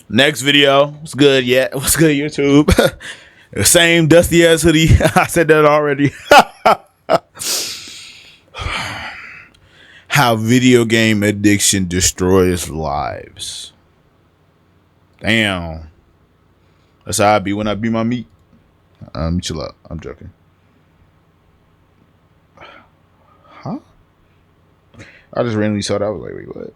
Next video. What's good? Yeah, what's good, YouTube? The same dusty ass hoodie. I said that already. How video game addiction destroys lives. Damn. That's how I be when I beat my meat. Chill out. I'm joking. Huh? I just randomly saw that. I was like, wait, what?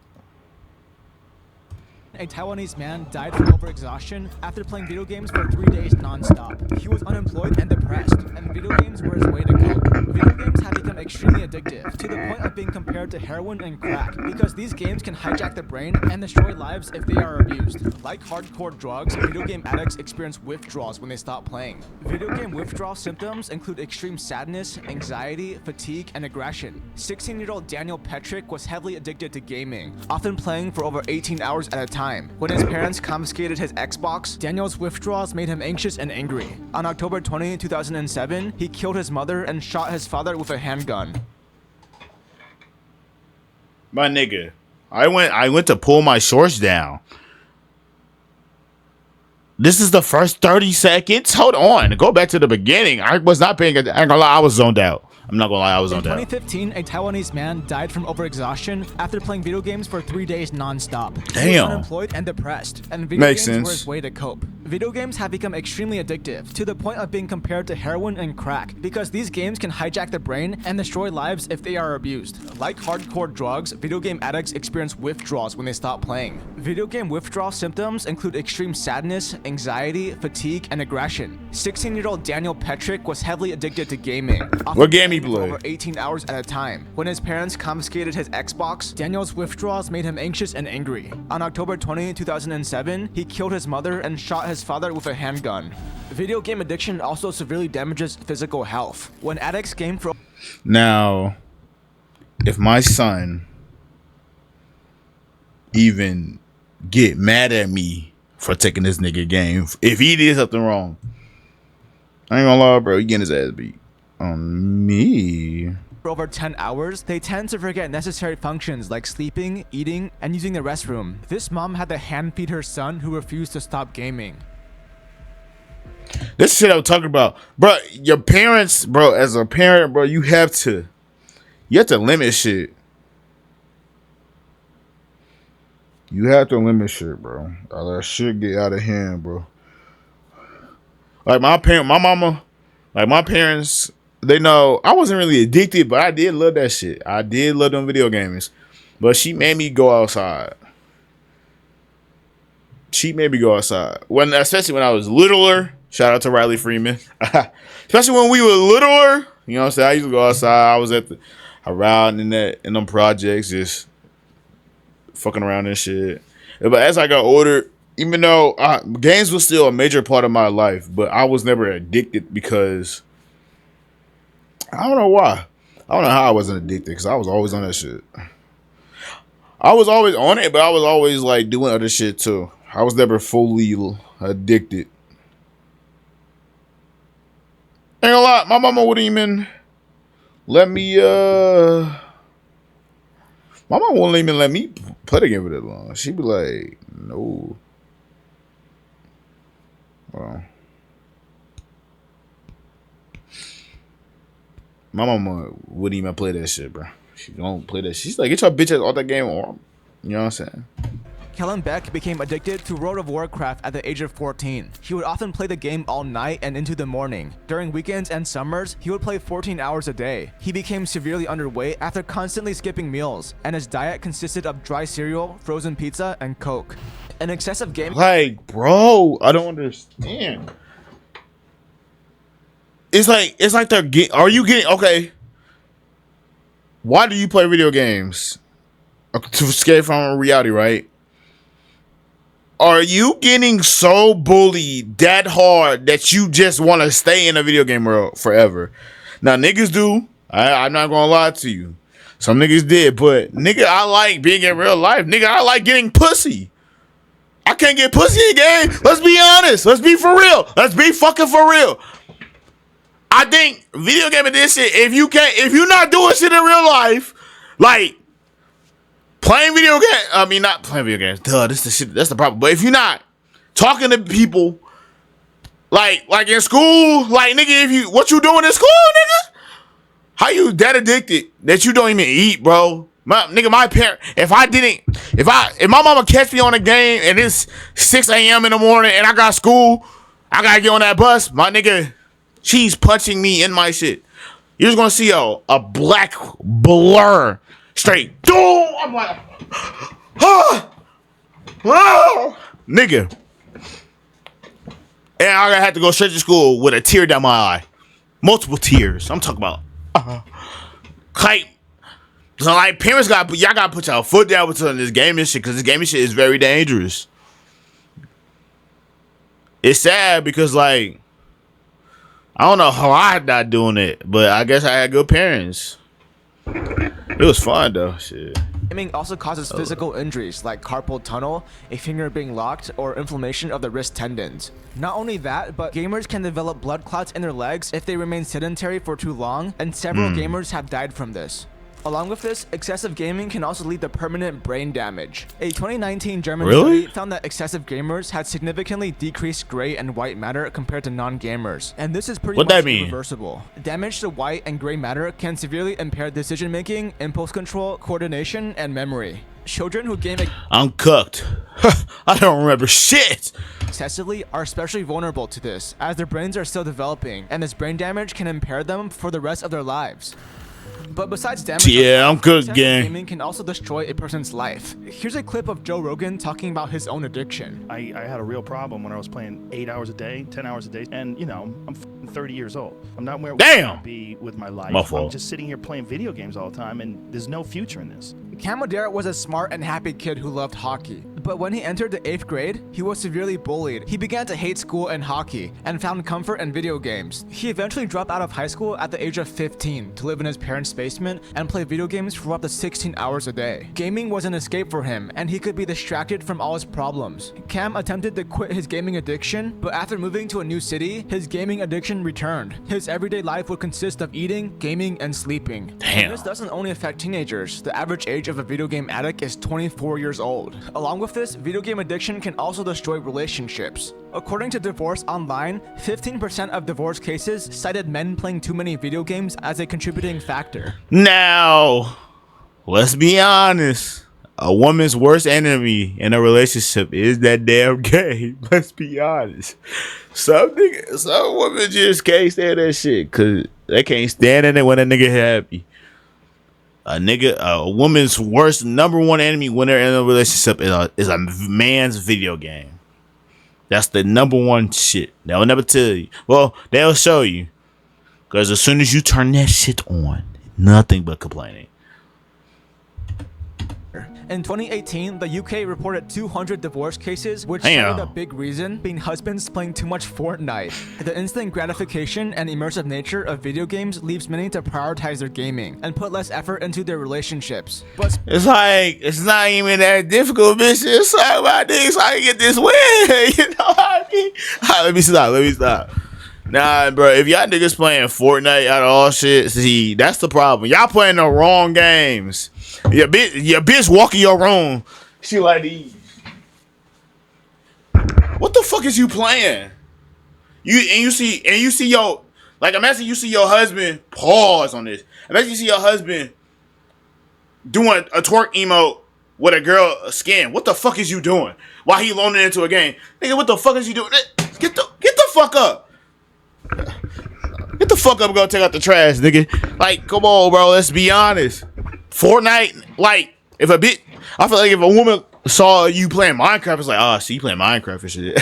A Taiwanese man died from overexhaustion after playing video games for 3 days non-stop. He was unemployed and depressed, and video games were his way to cope. Video games have become extremely addictive, to the point of being compared to heroin and crack, because these games can hijack the brain and destroy lives if they are abused. Like hardcore drugs, video game addicts experience withdrawals when they stop playing. Video game withdrawal symptoms include extreme sadness, anxiety, fatigue, and aggression. 16-year-old Daniel Petrick was heavily addicted to gaming, often playing for over 18 hours at a time. When his parents confiscated his Xbox, Daniel's withdrawals made him anxious and angry. On October 20, 2007, he killed his mother and shot his father with a handgun. My nigga, I went to pull my shorts down. This is the first 30 seconds? Hold on. Go back to the beginning. I was not paying attention. I ain't gonna lie, I was zoned out. I'm not gonna lie, I was zoned out. In 2015, a Taiwanese man died from overexhaustion after playing video games for 3 days non-stop. Damn. He was unemployed and depressed, and video Makes games sense. were his way to cope. Video games have become extremely addictive, to the point of being compared to heroin and crack, because these games can hijack the brain and destroy lives if they are abused. Like hardcore drugs, video game addicts experience withdrawals when they stop playing. Video game withdrawal symptoms include extreme sadness, anxiety, fatigue, and aggression. 16-year-old Daniel Petrick was heavily addicted to gaming. What game he for played? over 18 hours at a time. When his parents confiscated his Xbox, Daniel's withdrawals made him anxious and angry. On October 20, 2007, he killed his mother and shot his father with a handgun. Video game addiction also severely damages physical health. When addicts game for... Now, if my son even get mad at me for taking this nigga game, if he did something wrong, I ain't gonna lie, bro, he getting his ass beat. On me. For over 10 hours, they tend to forget necessary functions like sleeping, eating, and using the restroom. This mom had to hand feed her son who refused to stop gaming. This shit I'm talking about, bro. Your parents, bro. As a parent, bro, you have to limit shit. You have to limit shit, bro. Or that shit get out of hand, bro. Like my parents, they know I wasn't really addicted, but I did love that shit. I did love them video games. But she made me go outside. Especially when I was littler. Shout out to Riley Freeman. Especially when we were littler. You know what I'm saying? I used to go outside. I was around in them projects, just fucking around and shit. But as I got older, even though games was still a major part of my life, but I was never addicted because I don't know why. I don't know how I wasn't addicted because I was always on that shit. I was always on it, but I was always like doing other shit too. I was never fully addicted. Ain't gonna lie, my mama wouldn't even let me. My mama wouldn't even let me play the game for that long. She'd be like, no. Well, my mama wouldn't even play that shit, bro. She don't play that shit. She's like, get your bitch ass off that game on. You know what I'm saying? Kellen Beck became addicted to World of Warcraft at the age of 14. He would often play the game all night and into the morning. During weekends and summers, he would play 14 hours a day. He became severely underweight after constantly skipping meals, and his diet consisted of dry cereal, frozen pizza, and Coke. An excessive game... Like, bro, I don't understand. It's like they're getting... Are you getting... Okay. Why do you play video games? To escape from reality, right? Are you getting so bullied that hard that you just want to stay in a video game world forever? Now, niggas do. I'm not going to lie to you. Some niggas did, but nigga, I like being in real life. Nigga, I like getting pussy. I can't get pussy in game. Let's be honest. Let's be for real. Let's be fucking for real. I think video game edition, if you're not doing shit in real life, like playing video games, I mean, not playing video games. Duh, this is the shit. That's the problem. But if you're not talking to people like in school. Like, nigga, what you doing in school, nigga? How you that addicted that you don't even eat, bro? My parent, if my mama catch me on a game and it's 6 a.m. in the morning and I got school, I gotta get on that bus, my nigga, she's punching me in my shit. You're just gonna see a black blur straight. Boom! I'm like, nigga. And I have to go straight to school with a tear down my eye. Multiple tears. I'm talking about. So like parents y'all gotta put y'all foot down with this gaming shit, because this gaming shit is very dangerous. It's sad because like I don't know how I'm not doing it, but I guess I had good parents. It was fun though, shit. Gaming also causes physical injuries like carpal tunnel, a finger being locked, or inflammation of the wrist tendons. Not only that, but gamers can develop blood clots in their legs if they remain sedentary for too long, and several gamers have died from this. Along with this, excessive gaming can also lead to permanent brain damage. A 2019 German study found that excessive gamers had significantly decreased gray and white matter compared to non-gamers. And this is pretty much irreversible. Damage to white and gray matter can severely impair decision-making, impulse control, coordination, and memory. Children who game I'm cooked. I don't remember shit. excessively are especially vulnerable to this, as their brains are still developing, and this brain damage can impair them for the rest of their lives. But besides damage, I'm good, gang. Gaming can also destroy a person's life. Here's a clip of Joe Rogan talking about his own addiction. I had a real problem when I was playing 8 hours a day, 10 hours a day, and you know, I'm 30 years old. I'm not where I want to be with my life. I'm just sitting here playing video games all the time, and there's no future in this. Camadera was a smart and happy kid who loved hockey. But when he entered the 8th grade, he was severely bullied. He began to hate school and hockey, and found comfort in video games. He eventually dropped out of high school at the age of 15 to live in his parents' basement and play video games for up to 16 hours a day. Gaming was an escape for him, and he could be distracted from all his problems. Cam attempted to quit his gaming addiction, but after moving to a new city, his gaming addiction returned. His everyday life would consist of eating, gaming, and sleeping. Damn. And this doesn't only affect teenagers. The average age of a video game addict is 24 years old. Along with this, video game addiction can also destroy relationships. According to Divorce Online, 15% of divorce cases cited men playing too many video games as a contributing factor. Now, let's be honest. A woman's worst enemy in a relationship is that damn game. Let's be honest. Some women just can't stand that shit because they can't stand it when a nigga happy. A woman's worst number one enemy when they're in a relationship is a man's video game. That's the number one shit. They'll never tell you. Well, they'll show you. Because as soon as you turn that shit on, nothing but complaining. In 2018, the UK reported 200 divorce cases, which cited a big reason being husbands playing too much Fortnite. The instant gratification and immersive nature of video games leaves many to prioritize their gaming and put less effort into their relationships. But it's like, it's not even that difficult, bitch. It's like about this, I can get this win. You know what I mean? Right, let me stop. Nah, bro, if y'all niggas playing Fortnite out of all shit, see, that's the problem. Y'all playing the wrong games. Your bitch walking your room. She like these. What the fuck is you playing? You see your, like, imagine you see your husband, pause on this. Imagine you see your husband doing a twerk emote with a girl skin. What the fuck is you doing? While he loaning into a game. Nigga, what the fuck is you doing? Get the fuck up. Get the fuck up and go take out the trash, nigga. Like, come on, bro. Let's be honest. Fortnite, like, I feel like if a woman saw you playing Minecraft, it's like, oh, see, you playing Minecraft and shit.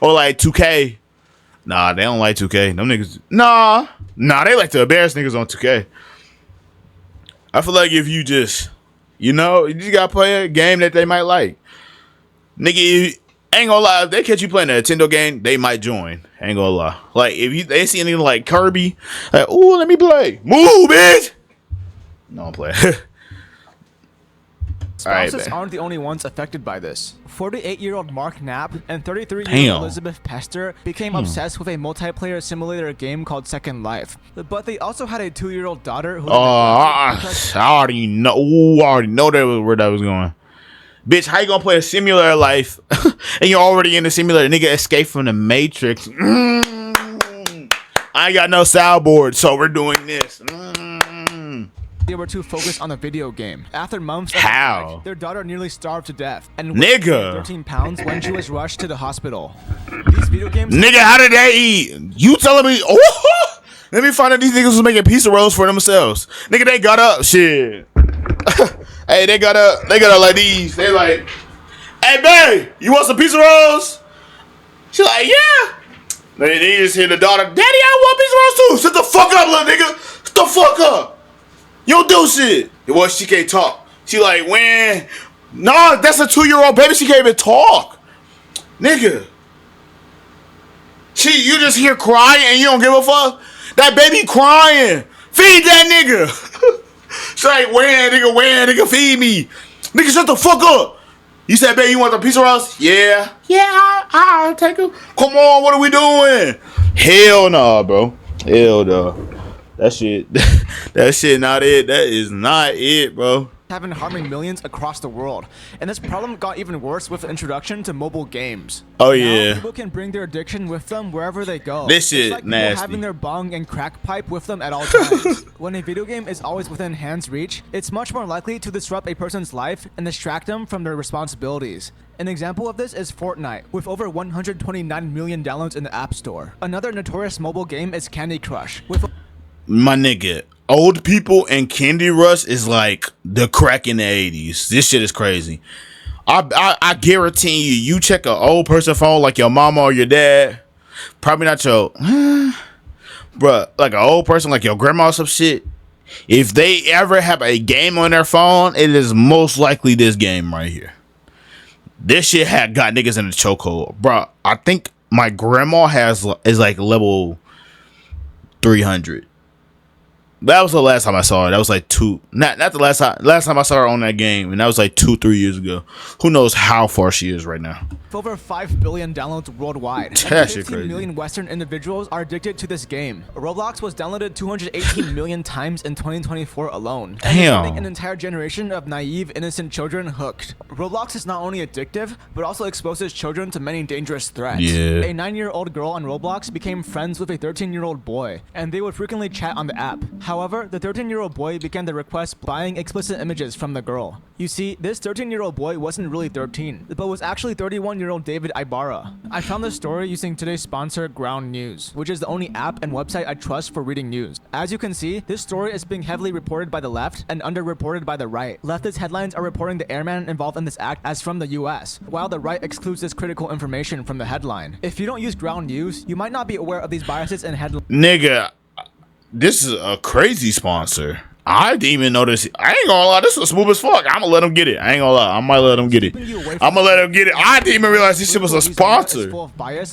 Or like 2K. Nah, they don't like 2K. Them niggas, nah, they like to embarrass niggas on 2K. I feel like if you just, you gotta play a game that they might like. Nigga, ain't gonna lie, if they catch you playing a Nintendo game, they might join. Ain't gonna lie. Like, if they see anything like Kirby, like, ooh, let me play. Move, bitch! No, I'm playing. Spouses aren't the only ones affected by this. 48-year-old Mark Knapp and 33-year-old Elizabeth Pester became obsessed with a multiplayer simulator game called Second Life. But they also had a 2-year-old daughter who... I already know. Ooh, I already know where that was going. Bitch, how you gonna play a simulator life and you're already in the simulator? Nigga, escape from the Matrix. I ain't got no soundboard, so we're doing this. They were too focused on the video game. After months of How? neglect, their daughter nearly starved to death and Nigga. weighed 13 pounds when she was rushed to the hospital. These video games. Nigga, how did they eat? You telling me? Oh, let me find out these niggas was making pizza rolls for themselves. Nigga, they got up. Shit. Hey, they got up. They got up like these. They like, hey, babe, you want some pizza rolls? She like, yeah. They just hear the daughter, Daddy, I want pizza rolls too. Shut the fuck up, little nigga. Shut the fuck up. You don't do shit. Well, she can't talk. She like, when? No, that's a 2-year-old baby. She can't even talk. Nigga. You just hear crying and you don't give a fuck? That baby crying. Feed that nigga. She's like, when, nigga, feed me. Nigga, shut the fuck up. You said, baby, you want the pizza rolls? Yeah. Yeah, I'll take them. Come on, what are we doing? Hell no, bro. Hell no. That shit not it. That is not it, bro. Have been harming millions across the world, and this problem got even worse with the introduction to mobile games. Oh now, yeah. People can bring their addiction with them wherever they go. This shit it's like nasty. People having their bong and crack pipe with them at all times. When a video game is always within hand's reach, it's much more likely to disrupt a person's life and distract them from their responsibilities. An example of this is Fortnite, with over 129 million downloads in the App Store. Another notorious mobile game is Candy Crush, with my nigga, old people and Candy Rush is like the crack in the 80s. This shit is crazy. I guarantee you check an old person phone like your mama or your dad, probably not your, bruh, like an old person like your grandma or some shit. If they ever have a game on their phone, it is most likely this game right here. This shit had got niggas in the chokehold, bruh. I think my grandma is like level 300. That was the last time I saw her. That was like not the last time I saw her on that game, and that was like 2-3 years ago. Who knows how far she is right now? With over 5 billion downloads worldwide, and 15 million Western individuals are addicted to this game. Roblox was downloaded 218 million times in 2024 alone. Damn. And an entire generation of naive, innocent children hooked. Roblox is not only addictive, but also exposes children to many dangerous threats. Yeah. A 9-year-old girl on Roblox became friends with a 13-year-old boy, and they would frequently chat on the app. However, the 13-year-old boy began to request buying explicit images from the girl. You see, this 13-year-old boy wasn't really 13, but was actually 31-year-old David Ibarra. I found this story using today's sponsor, Ground News, which is the only app and website I trust for reading news. As you can see, this story is being heavily reported by the left and underreported by the right. Leftist headlines are reporting the airman involved in this act as from the US, while the right excludes this critical information from the headline. If you don't use Ground News, you might not be aware of these biases in headlines. Nigga, this is a crazy sponsor. I didn't even notice. I ain't gonna lie, this was smooth as fuck. I'm gonna let him get it. I ain't gonna lie, I might let him get it. I'm gonna let him get it. I didn't even realize this shit was a sponsor. I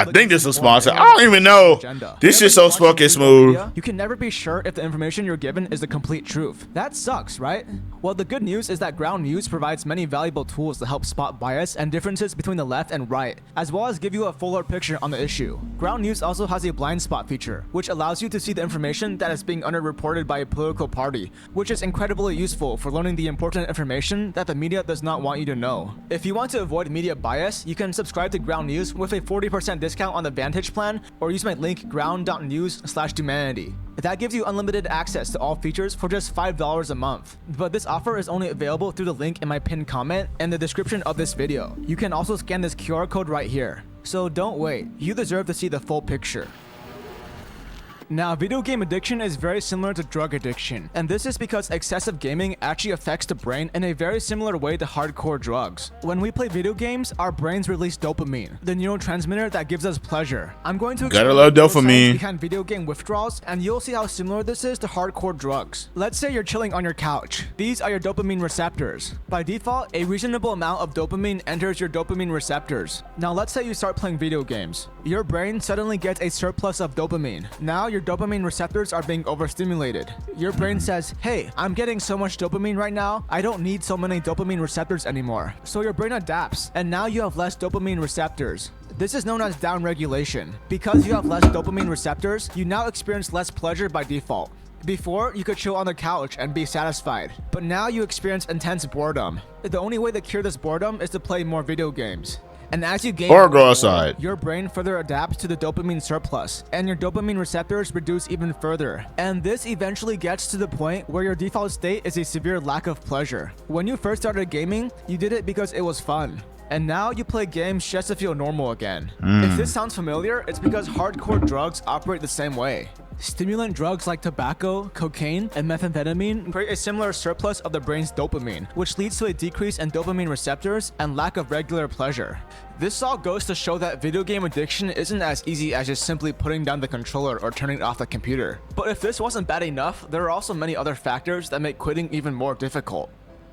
think this is a sponsor. I don't even know. This shit's so fucking smooth. You can never be sure if the information you're given is the complete truth. That sucks, right? Well, the good news is that Ground News provides many valuable tools to help spot bias and differences between the left and right, as well as give you a fuller picture on the issue. Ground News also has a blind spot feature, which allows you to see the information that is being underreported by a political party, which is incredibly useful for learning the important information that the media does not want you to know. If you want to avoid media bias, you can subscribe to Ground News with a 40% discount on the Vantage plan, or use my link ground.news/humanity. That gives you unlimited access to all features for just $5 a month. But this offer is only available through the link in my pinned comment and the description of this video. You can also scan this QR code right here. So don't wait, you deserve to see the full picture. Now, video game addiction is very similar to drug addiction, and this is because excessive gaming actually affects the brain in a very similar way to hardcore drugs. When we play video games, our brains release dopamine, the neurotransmitter that gives us pleasure. I'm going to gotta love dopamine behind video game withdrawals, and you'll see how similar this is to hardcore drugs. Let's say you're chilling on your couch. These are your dopamine receptors. By default, a reasonable amount of dopamine enters your dopamine receptors. Now, let's say you start playing video games. Your brain suddenly gets a surplus of dopamine. Now, your dopamine receptors are being overstimulated. Your brain says, hey, I'm getting so much dopamine right now, I don't need so many dopamine receptors anymore. So your brain adapts, and now you have less dopamine receptors. This is known as downregulation. Because you have less dopamine receptors, you now experience less pleasure by default. Before, you could chill on the couch and be satisfied, but now you experience intense boredom. The only way to cure this boredom is to play more video games. And as you gain or go outside, your brain further adapts to the dopamine surplus, and your dopamine receptors reduce even further. And this eventually gets to the point where your default state is a severe lack of pleasure. When you first started gaming, you did it because it was fun. And now you play games just to feel normal again. If this sounds familiar, it's because hardcore drugs operate the same way. Stimulant drugs like tobacco, cocaine, and methamphetamine create a similar surplus of the brain's dopamine, which leads to a decrease in dopamine receptors and lack of regular pleasure. This all goes to show that video game addiction isn't as easy as just simply putting down the controller or turning off the computer. But if this wasn't bad enough, there are also many other factors that make quitting even more difficult.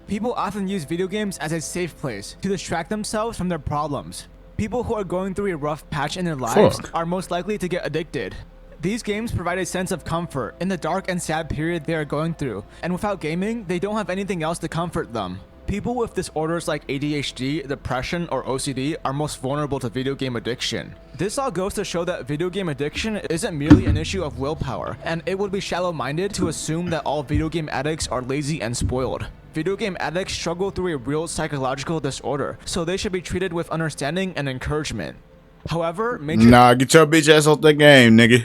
People often use video games as a safe place to distract themselves from their problems. People who are going through a rough patch in their lives are most likely to get addicted. These games provide a sense of comfort in the dark and sad period they are going through, and without gaming, they don't have anything else to comfort them. People with disorders like ADHD, depression, or OCD are most vulnerable to video game addiction. This all goes to show that video game addiction isn't merely an issue of willpower, and it would be shallow-minded to assume that all video game addicts are lazy and spoiled. Video game addicts struggle through a real psychological disorder, so they should be treated with understanding and encouragement. However, nah, get your bitch ass off that game, nigga.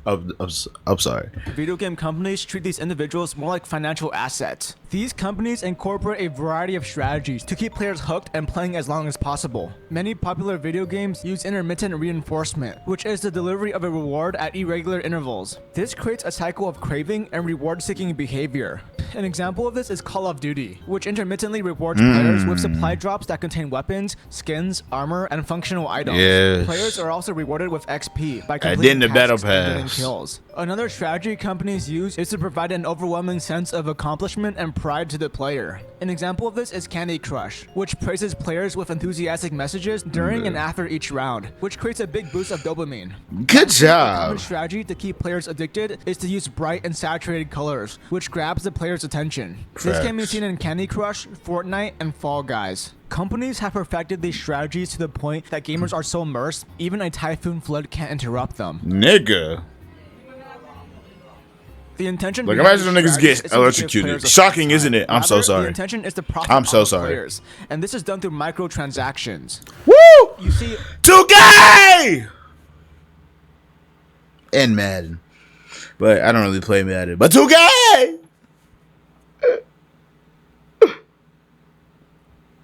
I'm sorry. Video game companies treat these individuals more like financial assets. These companies incorporate a variety of strategies to keep players hooked and playing as long as possible. Many popular video games use intermittent reinforcement, which is the delivery of a reward at irregular intervals. This creates a cycle of craving and reward-seeking behavior. An example of this is Call of Duty, which intermittently rewards players with supply drops that contain weapons, skins, armor, and functional items. Yes. Players are also rewarded with XP by completing the battle tasks and getting pass. kills. Another strategy companies use is to provide an overwhelming sense of accomplishment and pride to the player. An example of this is Candy Crush, which praises players with enthusiastic messages during and after each round, which creates a big boost of dopamine. Good A job. common strategy to keep players addicted is to use bright and saturated colors, which grabs the player's attention. This can be seen in Candy Crush, Fortnite, and Fall Guys. Companies have perfected these strategies to the point that gamers are so immersed, even a typhoon flood can't interrupt them. Nigga. The intention Like, behind imagine these them niggas get strategies isn't to give electrocuted. players a Shocking, fun isn't it? time. I'm so Rather, sorry. The intention is to profit I'm so off sorry. players, and this is done through microtransactions. Woo! You see, Too gay! And Madden. But I don't really play Madden. But too gay!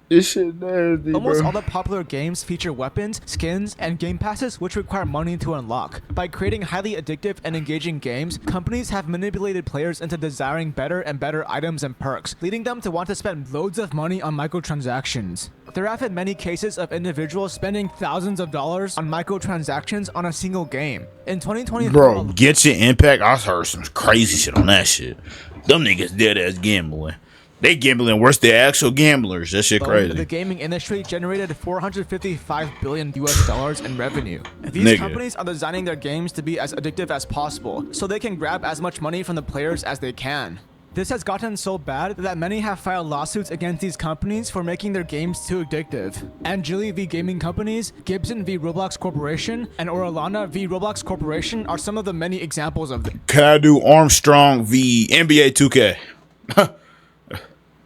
This shit nasty, almost bro. all the popular games feature weapons, skins, and game passes which require money to unlock. By creating highly addictive and engaging games, companies have manipulated players into desiring better and better items and perks, leading them to want to spend loads of money on microtransactions. There have been many cases of individuals spending thousands of dollars on microtransactions on a single game. In 2024, Bro, Genshin Impact, I heard some crazy shit on that shit. Them niggas dead ass gambling. They gambling worse than actual gamblers. That shit the crazy. gaming industry generated $455 billion US in revenue. These Nigga. companies are designing their games to be as addictive as possible, so they can grab as much money from the players as they can. This has gotten so bad that many have filed lawsuits against these companies for making their games too addictive. Angeli v. Gaming Companies, Gibson v. Roblox Corporation, and Orlana v. Roblox Corporation are some of the many examples of this. Can I do Armstrong v NBA 2K?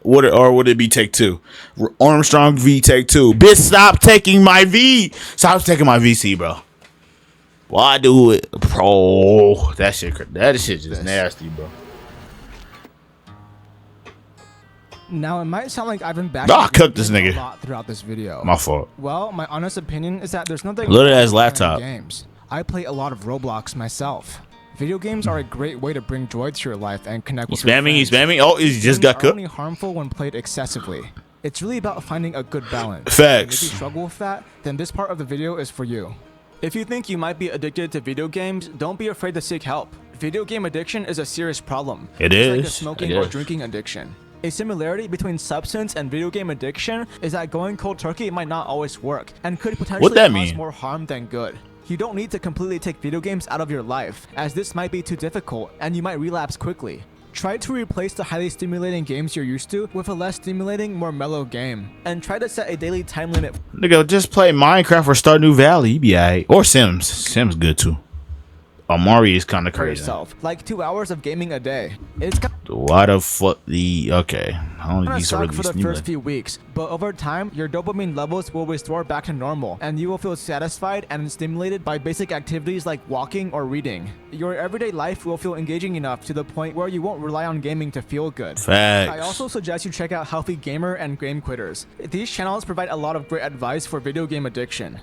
Would it be Take Two? Armstrong v Take Two. Bitch, stop taking my V. Stop taking my VC, bro. Why do it, bro? That shit just nasty, bro. Now, it might sound like I've been bashing Nah, cook this nigga. a lot throughout this video. My fault. Well, my honest opinion is that there's nothing Little wrong ass with laptop. playing games. I play a lot of Roblox myself. Video games are a great way to bring joy to your life and connect with your He's friends. spamming. Oh, he just got Games are cooked. only harmful when played excessively. It's really about finding a good balance. Facts. If you struggle with that, then this part of the video is for you. If you think you might be addicted to video games, don't be afraid to seek help. Video game addiction is a serious problem. It It's like a is. smoking It or is. drinking addiction. A similarity between substance and video game addiction is that going cold turkey might not always work and could potentially that cause mean? more harm than good. You don't need to completely take video games out of your life, as this might be too difficult and you might relapse quickly. Try to replace the highly stimulating games you're used to with a less stimulating, more mellow game, and try to set a daily time limit. Nigga, just play Minecraft or Stardew Valley. You be alright. Or Sims. Sims good too. Amari is kind of for crazy. yourself, like 2 hours of gaming a day. It's Why the fuck the okay? I don't gonna use suck for the first few weeks, but over time, your dopamine levels will restore back to normal, and you will feel satisfied and stimulated by basic activities like walking or reading. Your everyday life will feel engaging enough to the point where you won't rely on gaming to feel good. Facts. I also suggest you check out Healthy Gamer and Game Quitters. These channels provide a lot of great advice for video game addiction.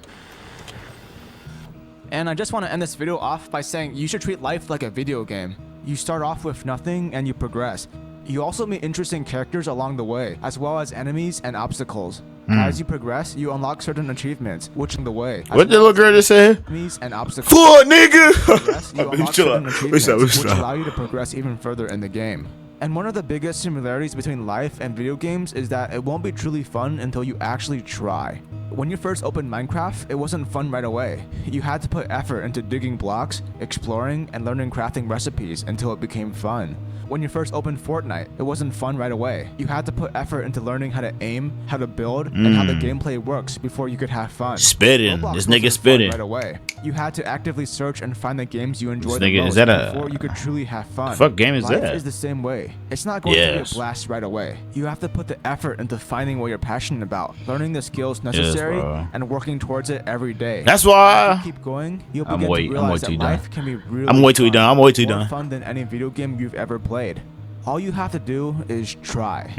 And I just want to end this video off by saying you should treat life like a video game. You start off with nothing and you progress. You also meet interesting characters along the way, as well as enemies and obstacles. As you progress, you unlock certain achievements, which in the way. What the little girl just said? Enemies and obstacles. Fuck, nigga. Progress, you unlock certain achievements, which allow you to progress even further in the game. And one of the biggest similarities between life and video games is that it won't be truly fun until you actually try. When you first opened Minecraft, it wasn't fun right away. You had to put effort into digging blocks, exploring, and learning crafting recipes until it became fun. When you first opened Fortnite, it wasn't fun right away. You had to put effort into learning how to aim, how to build, and how the gameplay works before you could have fun. Spitting. Roblox This wasn't nigga fun spitting. right away. You had to actively search and find the games you enjoyed This the nigga, most is that a- before you could truly have fun. Fuck game is Life that? is the same way. It's not going to be a Yes. blast right away. You have to put the effort into finding what you're passionate about, learning the skills necessary, bro. and working towards it every day. That's If you why keep going, you'll I'm begin way- to I'm realize way that too done. life can be really I'm way too fun, done. I'm way too more done. fun than any video game you've ever played. All you have to do is try.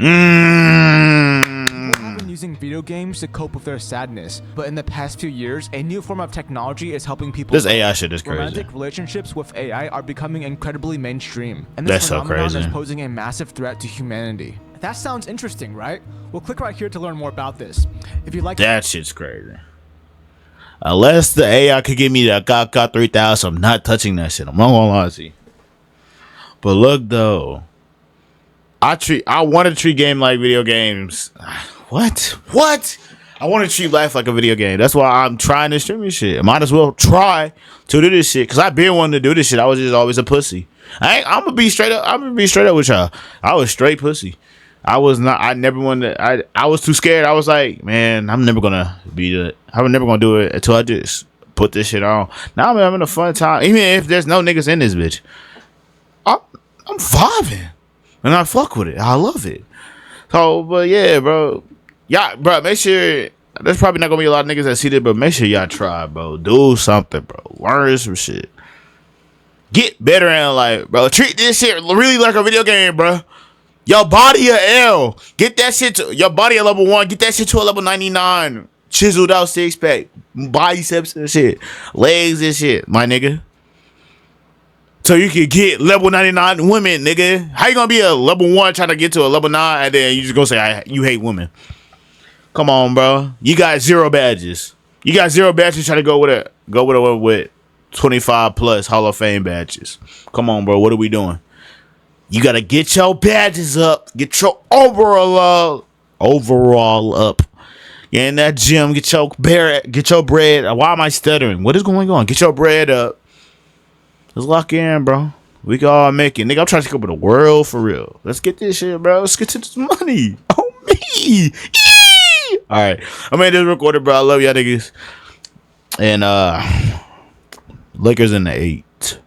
People have been using video games to cope with their sadness, but in the past few years, a new form of technology is helping people. This AI shit is crazy. Romantic relationships with AI are becoming incredibly mainstream, and That's this so phenomenon crazy. is posing a massive threat to humanity. That sounds interesting, right? Well, click right here to learn more about this. If you like That shit's crazy. Unless the AI could give me that got 3000, I'm not touching that shit. I'm not gonna lie to you. But look though, I want to treat game like video games. What? I want to treat life like a video game. That's why I'm trying to stream this shit. I might as well try to do this shit because I've been wanting to do this shit. I was just always a pussy. I'm gonna be straight up. I'm gonna be straight up with y'all. I was straight pussy. I was not. I never wanted. I was too scared. I was like, man, I'm never gonna do it until I just put this shit on. Now I'm having a fun time, even if there's no niggas in this bitch. I'm vibing, and I fuck with it. I love it. So, but yeah, bro. Yeah, bro. Make sure. There's probably not gonna be a lot of niggas that see this, but make sure y'all try, bro. Do something, bro. Learn some shit. Get better in life, bro. Treat this shit really like a video game, bro. Your body a L. Get that shit to your body a level 1. Get that shit to a level 99. Chiseled out 6-pack. Biceps and shit. Legs and shit, my nigga. So you can get level 99 women, nigga. How you gonna be a level 1 trying to get to a level 9 and then you just gonna say you hate women? Come on, bro. You got 0 badges. You got 0 badges trying to go with 25 plus Hall of Fame badges. Come on, bro. What are we doing? You gotta get your badges up. Get your overall up. You're in that gym. Get your bread. Why am I stuttering? What is going on? Get your bread up. Let's lock in, bro. We can all make it. Nigga, I'm trying to take over the world for real. Let's get this shit, bro. Let's get to this money. Oh, me. Yee! All right. I made this recorded, bro. I love y'all niggas. And Lakers in the 8.